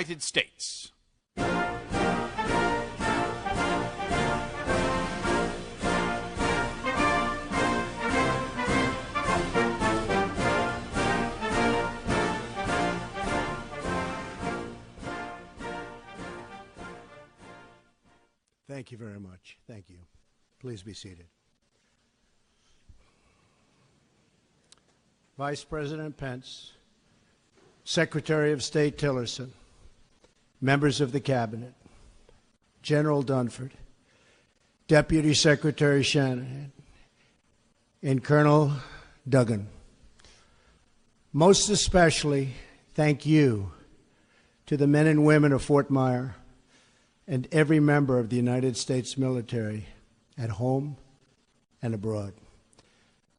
United States. Thank you very much. Thank you. Please be seated. Vice President Pence, Secretary of State Tillerson, members of the Cabinet, General Dunford, Deputy Secretary Shanahan, and Colonel Duggan. Most especially, thank you to the men and women of Fort Myer and every member of the United States military at home and abroad.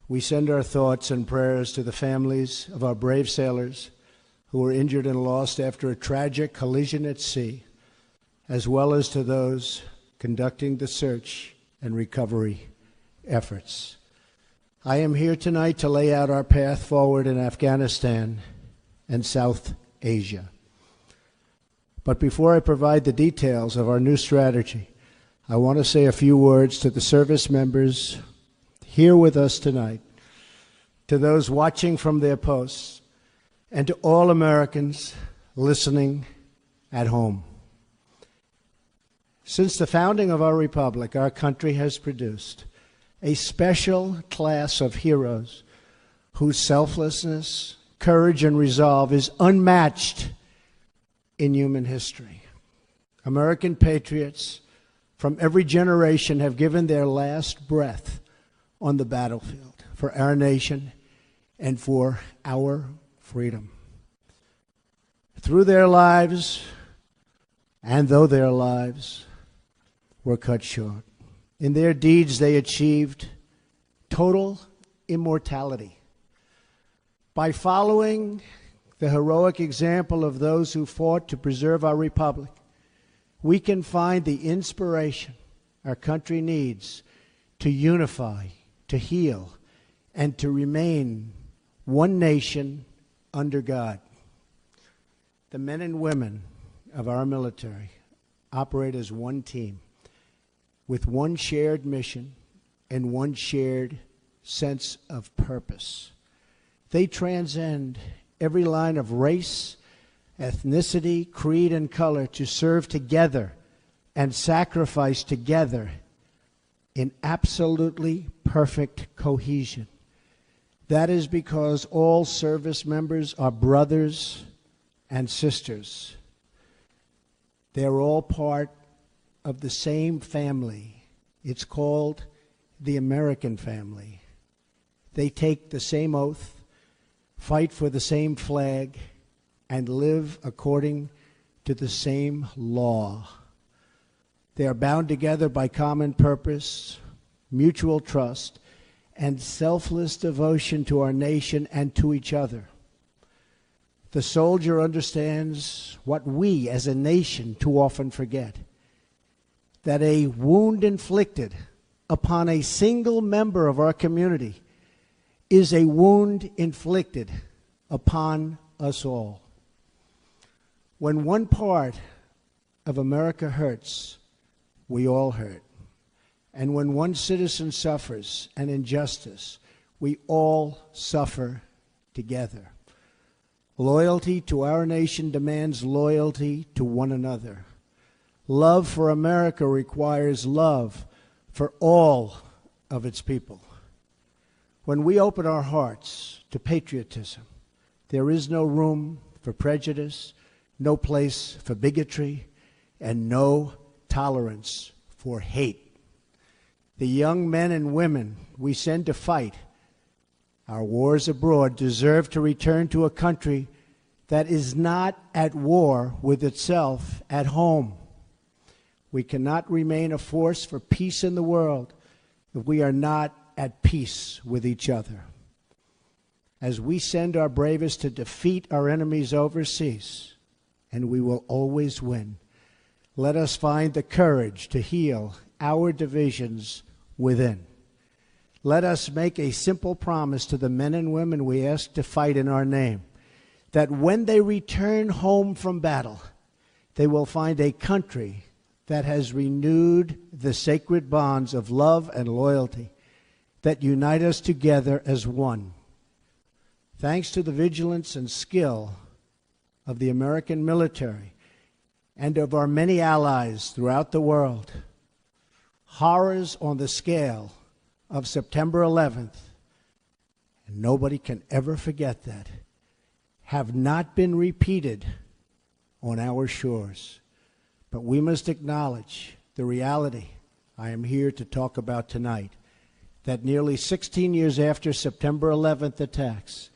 We send our thoughts and prayers to the families of our brave sailors who were injured and lost after a tragic collision at sea, as well as to those conducting the search and recovery efforts. I am here tonight to lay out our path forward in Afghanistan and South Asia. But before I provide the details of our new strategy, I want to say a few words to the service members here with us tonight, to those watching from their posts, and to all Americans listening at home. Since the founding of our republic, our country has produced a special class of heroes whose selflessness, courage, and resolve is unmatched in human history. American patriots from every generation have given their last breath on the battlefield for our nation and for our freedom. Through their lives, and though their lives were cut short, in their deeds they achieved total immortality. By following the heroic example of those who fought to preserve our republic, we can find the inspiration our country needs to unify, to heal, and to remain one nation under God. The men and women of our military operate as one team with one shared mission and one shared sense of purpose. They transcend every line of race, ethnicity, creed, and color to serve together and sacrifice together in absolutely perfect cohesion. That is because all service members are brothers and sisters. They're all part of the same family. It's called the American family. They take the same oath, fight for the same flag, and live according to the same law. They are bound together by common purpose, mutual trust, and selfless devotion to our nation and to each other. The soldier understands what we as a nation too often forget, that a wound inflicted upon a single member of our community is a wound inflicted upon us all. When one part of America hurts, we all hurt. And when one citizen suffers an injustice, we all suffer together. Loyalty to our nation demands loyalty to one another. Love for America requires love for all of its people. When we open our hearts to patriotism, there is no room for prejudice, no place for bigotry, and no tolerance for hate. The young men and women we send to fight our wars abroad deserve to return to a country that is not at war with itself at home. We cannot remain a force for peace in the world if we are not at peace with each other. As we send our bravest to defeat our enemies overseas, and we will always win, let us find the courage to heal our divisions within. Let us make a simple promise to the men and women we ask to fight in our name, that when they return home from battle, they will find a country that has renewed the sacred bonds of love and loyalty that unite us together as one. Thanks to the vigilance and skill of the American military and of our many allies throughout the world, horrors on the scale of September 11th, and nobody can ever forget that, have not been repeated on our shores. But we must acknowledge the reality I am here to talk about tonight, that nearly 16 years after September 11th attacks,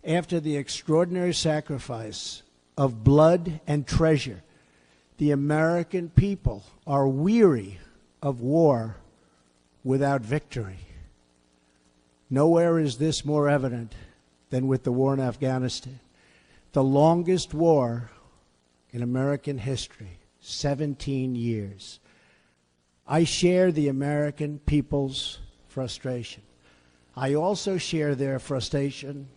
after the extraordinary sacrifice of blood and treasure, the American people are weary of war without victory. Nowhere is this more evident than with the war in Afghanistan, the longest war in American history, 17 years. I share the American people's frustration. I also share their frustration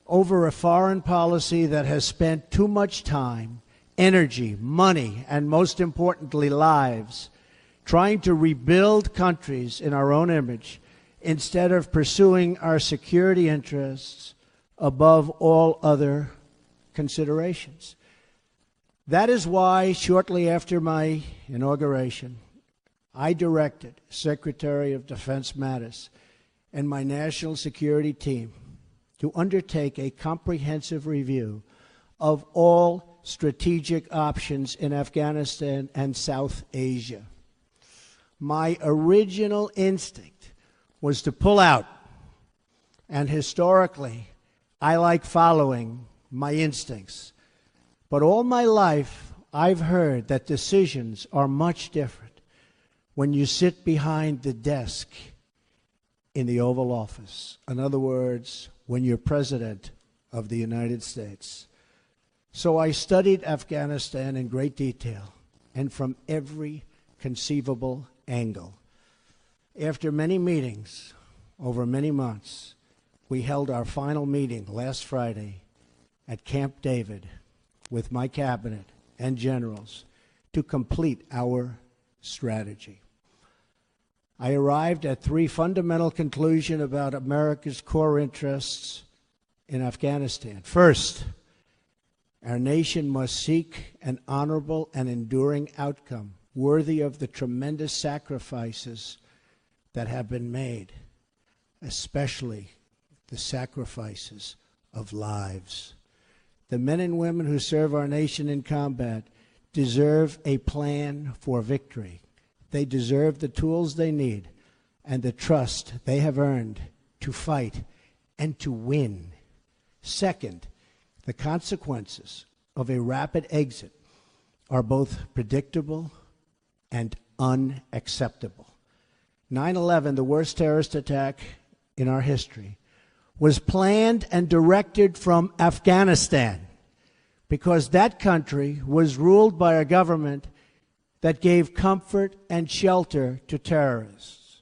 over a foreign policy that has spent too much time, energy, money, and most importantly, lives, trying to rebuild countries in our own image instead of pursuing our security interests above all other considerations. That is why, shortly after my inauguration, I directed Secretary of Defense Mattis and my national security team to undertake a comprehensive review of all strategic options in Afghanistan and South Asia. My original instinct was to pull out, and historically, I like following my instincts. But all my life, I've heard that decisions are much different when you sit behind the desk in the Oval Office. In other words, when you're President of the United States. So I studied Afghanistan in great detail and from every conceivable angle. After many meetings over many months, we held our final meeting last Friday at Camp David with my cabinet and generals to complete our strategy. I arrived at three fundamental conclusions about America's core interests in Afghanistan. First, our nation must seek an honorable and enduring outcome worthy of the tremendous sacrifices that have been made, especially the sacrifices of lives. The men and women who serve our nation in combat deserve a plan for victory. They deserve the tools they need and the trust they have earned to fight and to win. Second, the consequences of a rapid exit are both predictable and unacceptable. 9/11, the worst terrorist attack in our history, was planned and directed from Afghanistan because that country was ruled by a government that gave comfort and shelter to terrorists.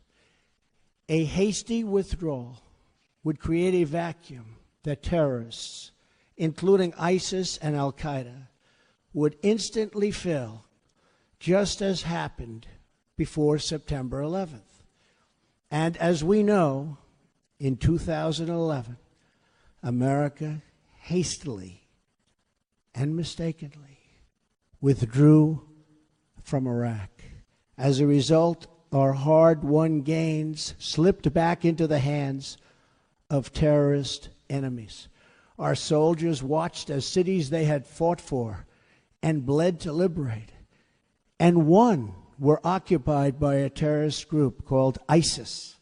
A hasty withdrawal would create a vacuum that terrorists, including ISIS and Al-Qaeda, would instantly fill, just as happened before September 11th. And as we know, in 2011, America hastily and mistakenly withdrew from Iraq. As a result, our hard-won gains slipped back into the hands of terrorist enemies. Our soldiers watched as cities they had fought for and bled to liberate and won were occupied by a terrorist group called ISIS.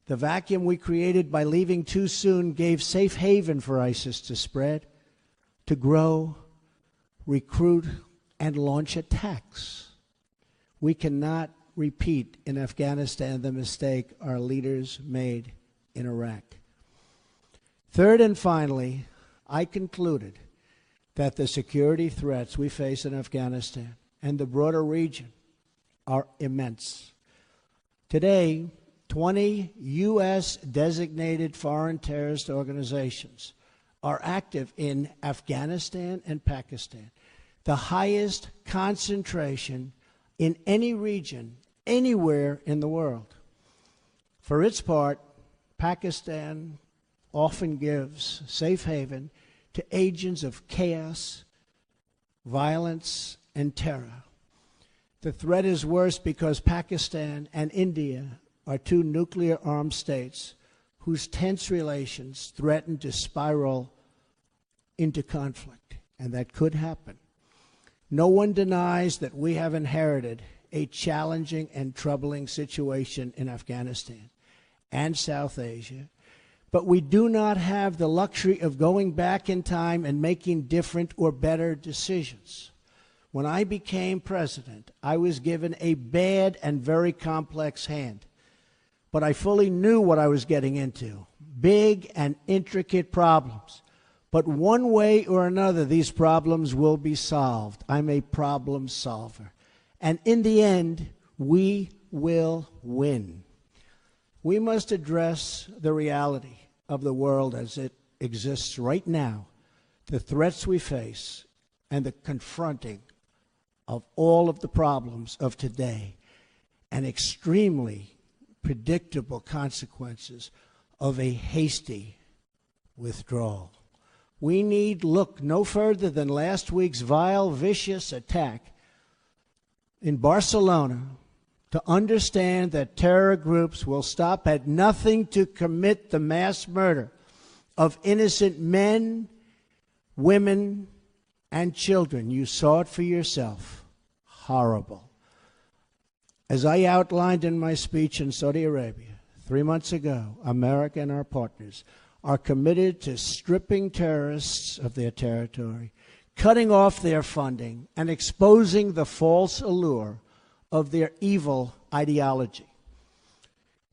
The vacuum we created by leaving too soon gave safe haven for ISIS to spread, to grow, recruit, and launch attacks. We cannot repeat in Afghanistan the mistake our leaders made in Iraq. Third and finally, I concluded that the security threats we face in Afghanistan and the broader region are immense. Today, 20 U.S. designated foreign terrorist organizations are active in Afghanistan and Pakistan. the highest concentration in any region, anywhere in the world. For its part, Pakistan often gives safe haven to agents of chaos, violence, and terror. The threat is worse because Pakistan and India are two nuclear-armed states whose tense relations threaten to spiral into conflict, and that could happen. No one denies that we have inherited a challenging and troubling situation in Afghanistan and South Asia, but we do not have the luxury of going back in time and making different or better decisions. When I became president, I was given a bad and very complex hand, but I fully knew what I was getting into, big and intricate problems. But one way or another, these problems will be solved. I'm a problem solver. And in the end, we will win. We must address the reality of the world as it exists right now, the threats we face, and the confronting of all of the problems of today, and extremely predictable consequences of a hasty withdrawal. We need look no further than last week's vile, vicious attack in Barcelona to understand that terror groups will stop at nothing to commit the mass murder of innocent men, women, and children. You saw it for yourself. Horrible. As I outlined in my speech in Saudi Arabia 3 months ago, America and our partners are committed to stripping terrorists of their territory, cutting off their funding, and exposing the false allure of their evil ideology.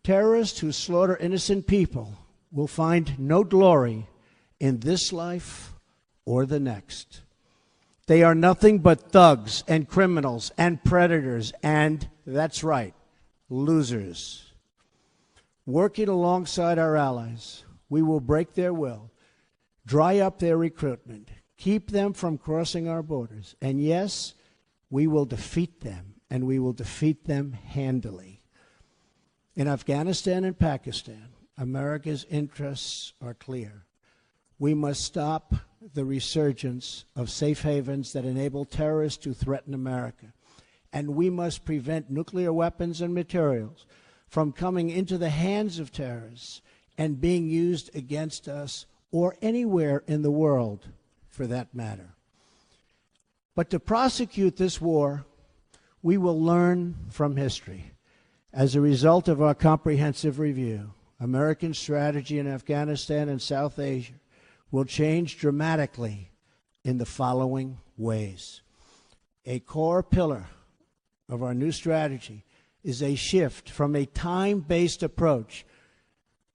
Terrorists who slaughter innocent people will find no glory in this life or the next. They are nothing but thugs and criminals and predators and, that's right, losers. Working alongside our allies, we will break their will, dry up their recruitment, keep them from crossing our borders, and yes, we will defeat them, and we will defeat them handily. In Afghanistan and Pakistan, America's interests are clear. We must stop the resurgence of safe havens that enable terrorists to threaten America, and we must prevent nuclear weapons and materials from coming into the hands of terrorists and being used against us or anywhere in the world for that matter. But to prosecute this war, we will learn from history. As a result of our comprehensive review, American strategy in Afghanistan and South Asia will change dramatically in the following ways. A core pillar of our new strategy is a shift from a time-based approach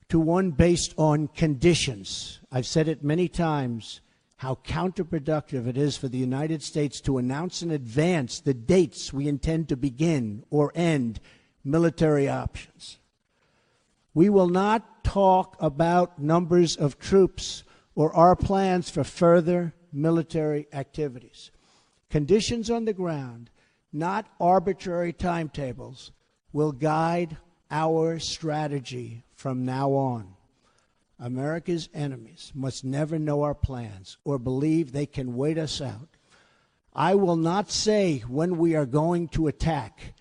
to one based on conditions. I've said it many times how counterproductive it is for the United States to announce in advance the dates we intend to begin or end military options. We will not talk about numbers of troops or our plans for further military activities. Conditions on the ground, not arbitrary timetables, will guide our strategy from now on. America's enemies must never know our plans or believe they can wait us out. I will not say when we are going to attack,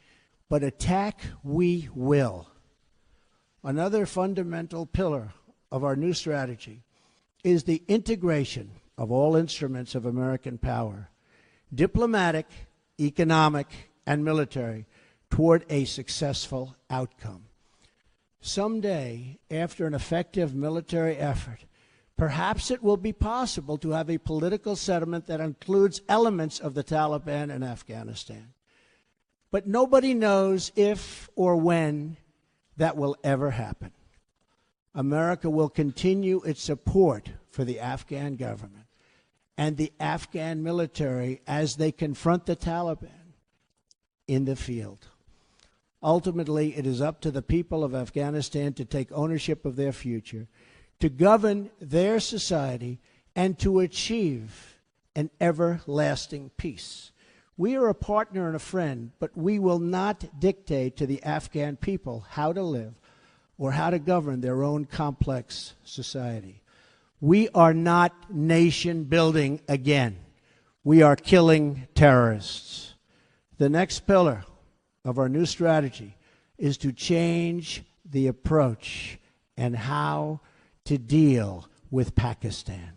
but attack we will. Another fundamental pillar of our new strategy is the integration of all instruments of American power, diplomatic, economic, and military, toward a successful outcome. Someday, after an effective military effort, perhaps it will be possible to have a political settlement that includes elements of the Taliban in Afghanistan. But nobody knows if or when that will ever happen. America will continue its support for the Afghan government and the Afghan military as they confront the Taliban in the field. Ultimately, it is up to the people of Afghanistan to take ownership of their future, to govern their society, and to achieve and everlasting peace. We are a partner and a friend, but we will not dictate to the Afghan people how to live or how to govern their own complex society. We are not nation building again. We are killing terrorists. The next pillar of our new strategy is to change the approach and how to deal with Pakistan.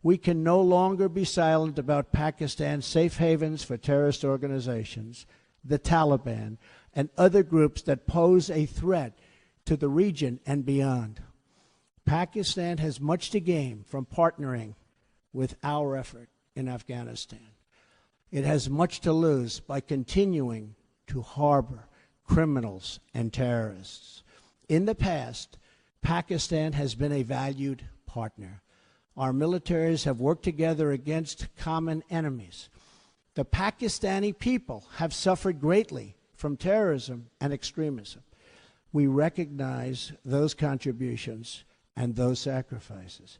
We can no longer be silent about Pakistan's safe havens for terrorist organizations, the Taliban, and other groups that pose a threat to the region and beyond. Pakistan has much to gain from partnering with our effort in Afghanistan. It has much to lose by continuing to harbor criminals and terrorists. In the past, Pakistan has been a valued partner. Our militaries have worked together against common enemies. The Pakistani people have suffered greatly from terrorism and extremism. We recognize those contributions and those sacrifices.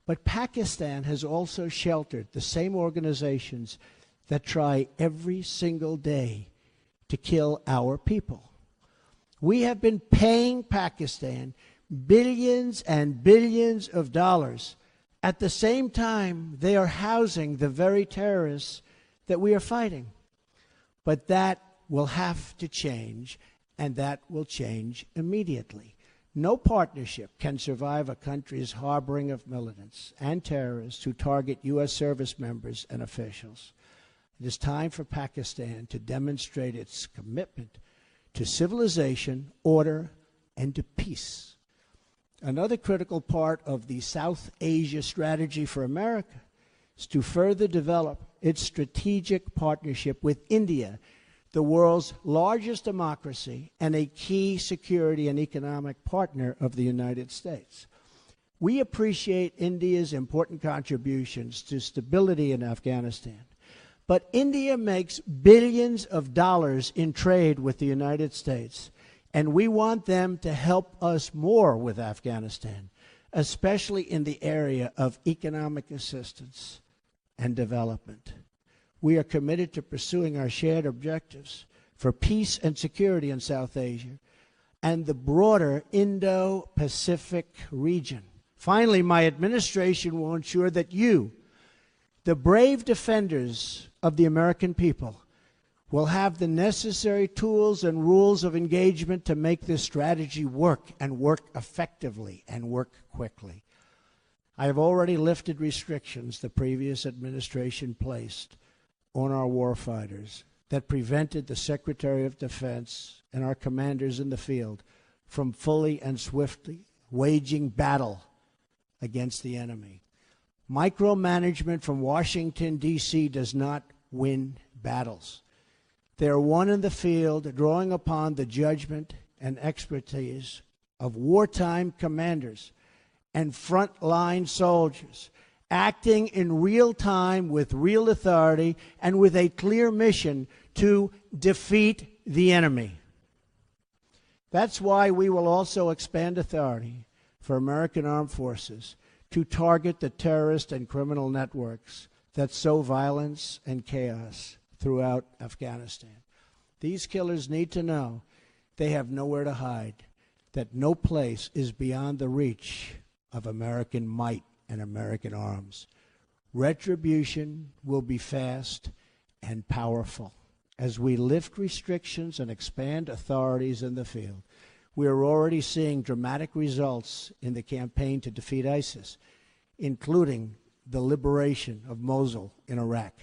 But Pakistan has also sheltered the same organizations that try every single day to kill our people. We have been paying Pakistan billions and billions of dollars. At the same time, they are housing the very terrorists that we are fighting. But that will have to change, and that will change immediately. No partnership can survive a country's harboring of militants and terrorists who target U.S. service members and officials. It is time for Pakistan to demonstrate its commitment to civilization, order, and to peace. Another critical part of the South Asia strategy for America is to further develop its strategic partnership with India, the world's largest democracy and a key security and economic partner of the United States. We appreciate India's important contributions to stability in Afghanistan, but India makes billions of dollars in trade with the United States, and we want them to help us more with Afghanistan, especially in the area of economic assistance and development. We are committed to pursuing our shared objectives for peace and security in South Asia and the broader Indo-Pacific region. Finally, my administration will ensure that you, the brave defenders of the American people, will have the necessary tools and rules of engagement to make this strategy work and work effectively and work quickly. I have already lifted restrictions the previous administration placed on our warfighters that prevented the Secretary of Defense and our commanders in the field from fully and swiftly waging battle against the enemy. Micromanagement from Washington, D.C. does not win battles. They are won in the field, drawing upon the judgment and expertise of wartime commanders and frontline soldiers, acting in real time with real authority and with a clear mission to defeat the enemy. That's why we will also expand authority for American armed forces to target the terrorist and criminal networks that sow violence and chaos throughout Afghanistan. These killers need to know they have nowhere to hide, that no place is beyond the reach of American might and American arms. Retribution will be fast and powerful. As we lift restrictions and expand authorities in the field, we are already seeing dramatic results in the campaign to defeat ISIS, including the liberation of Mosul in Iraq.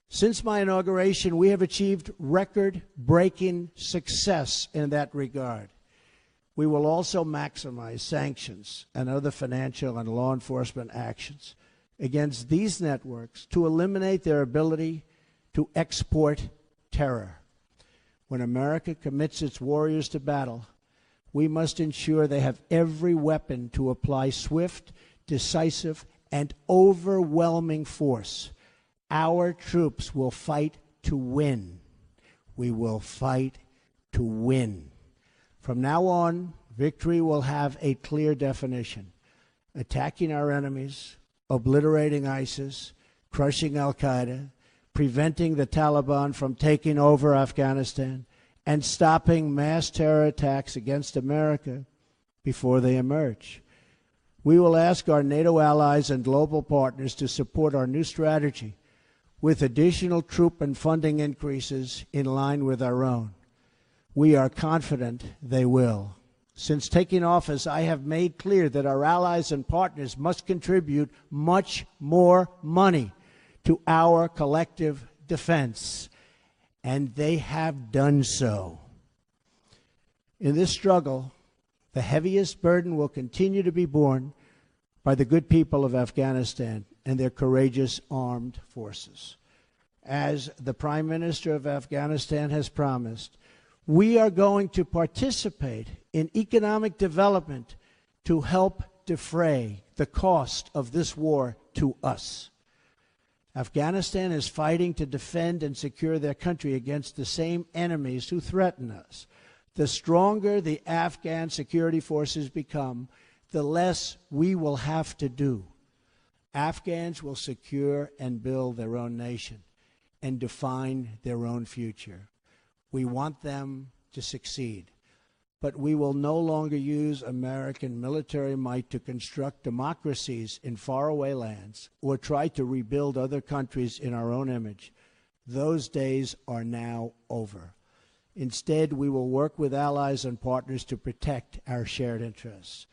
Since my inauguration, we have achieved record-breaking success in that regard. We will also maximize sanctions and other financial and law enforcement actions against these networks to eliminate their ability to export terror. When America commits its warriors to battle, we must ensure they have every weapon to apply swift, decisive, and overwhelming force. Our troops will fight to win. We will fight to win. From now on, victory will have a clear definition: attacking our enemies, obliterating ISIS, crushing al-Qaeda, preventing the Taliban from taking over Afghanistan, and stopping mass terror attacks against America before they emerge. We will ask our NATO allies and global partners to support our new strategy with additional troop and funding increases in line with our own. We are confident they will. Since taking office, I have made clear that our allies and partners must contribute much more money to our collective defense, and they have done so. In this struggle, the heaviest burden will continue to be borne by the good people of Afghanistan and their courageous armed forces. As the Prime Minister of Afghanistan has promised, we are going to participate in economic development to help defray the cost of this war to us. Afghanistan is fighting to defend and secure their country against the same enemies who threaten us. The stronger the Afghan security forces become, the less we will have to do. Afghans will secure and build their own nation and define their own future. We want them to succeed, but we will no longer use American military might to construct democracies in faraway lands or try to rebuild other countries in our own image. Those days are now over. Instead, we will work with allies and partners to protect our shared interests.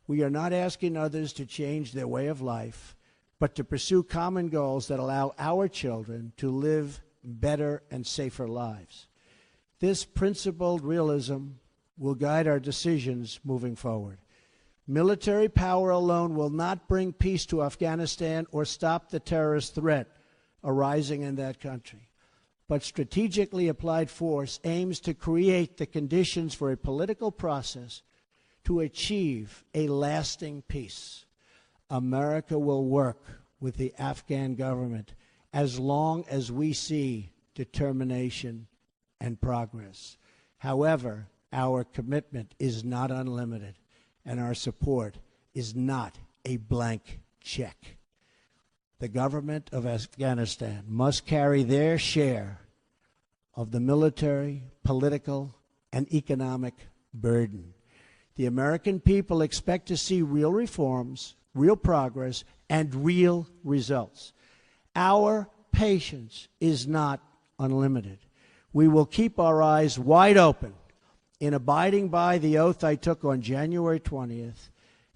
We are not asking others to change their way of life, but to pursue common goals that allow our children to live better and safer lives. This principled realism will guide our decisions moving forward. Military power alone will not bring peace to Afghanistan or stop the terrorist threat arising in that country. But strategically applied force aims to create the conditions for a political process to achieve a lasting peace. America will work with the Afghan government as long as we see determination and progress. However, our commitment is not unlimited, and our support is not a blank check. The government of Afghanistan must carry their share of the military, political, and economic burden. The American people expect to see real reforms, real progress, and real results. Our patience is not unlimited. We will keep our eyes wide open. In abiding by the oath I took on January 20th,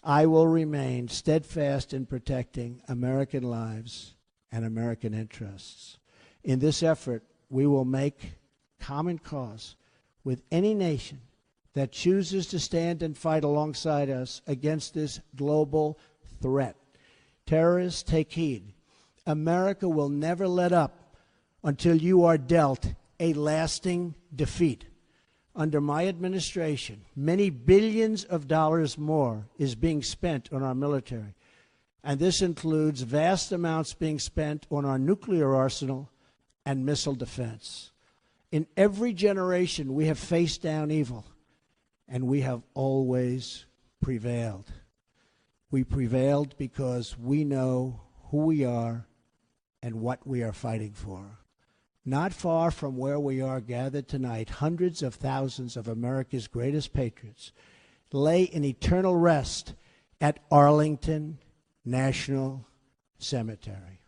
I will remain steadfast in protecting American lives and American interests. In this effort, we will make common cause with any nation that chooses to stand and fight alongside us against this global threat. Terrorists, take heed. America will never let up until you are dealt a lasting defeat. Under my administration, many billions of dollars more is being spent on our military, and this includes vast amounts being spent on our nuclear arsenal and missile defense. In every generation, we have faced down evil, and we have always prevailed. We prevailed because we know who we are and what we are fighting for. Not far from where we are gathered tonight, hundreds of thousands of America's greatest patriots lay in eternal rest at Arlington National Cemetery.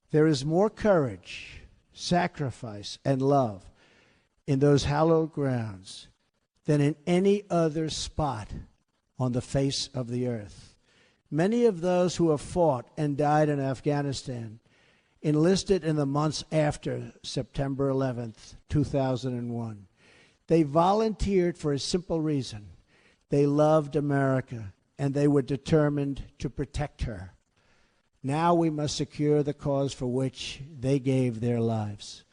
There is more courage, sacrifice, and love in those hallowed grounds than in any other spot on the face of the earth. Many of those who have fought and died in Afghanistan enlisted in the months after September 11th, 2001. They volunteered for a simple reason. They loved America, and they were determined to protect her. Now we must secure the cause for which they gave their lives.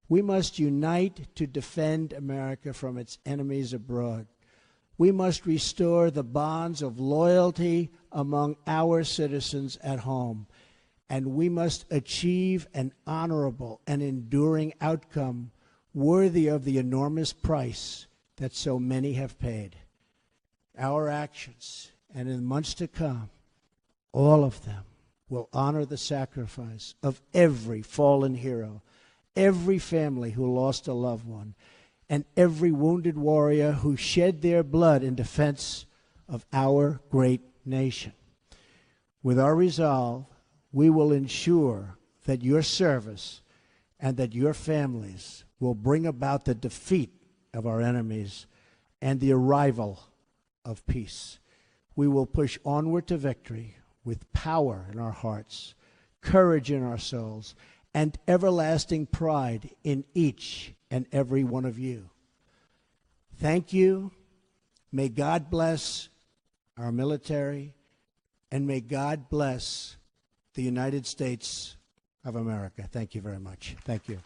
We must unite to defend America from its enemies abroad. We must restore the bonds of loyalty among our citizens at home. And we must achieve an honorable and enduring outcome worthy of the enormous price that so many have paid. Our actions, and in months to come, all of them, will honor the sacrifice of every fallen hero, every family who lost a loved one, and every wounded warrior who shed their blood in defense of our great nation. With our resolve, we will ensure that your service and that your families will bring about the defeat of our enemies and the arrival of peace. We will push onward to victory with power in our hearts, courage in our souls, and everlasting pride in each and every one of you. Thank you. May God bless our military, and may God bless the United States of America. Thank you very much. Thank you.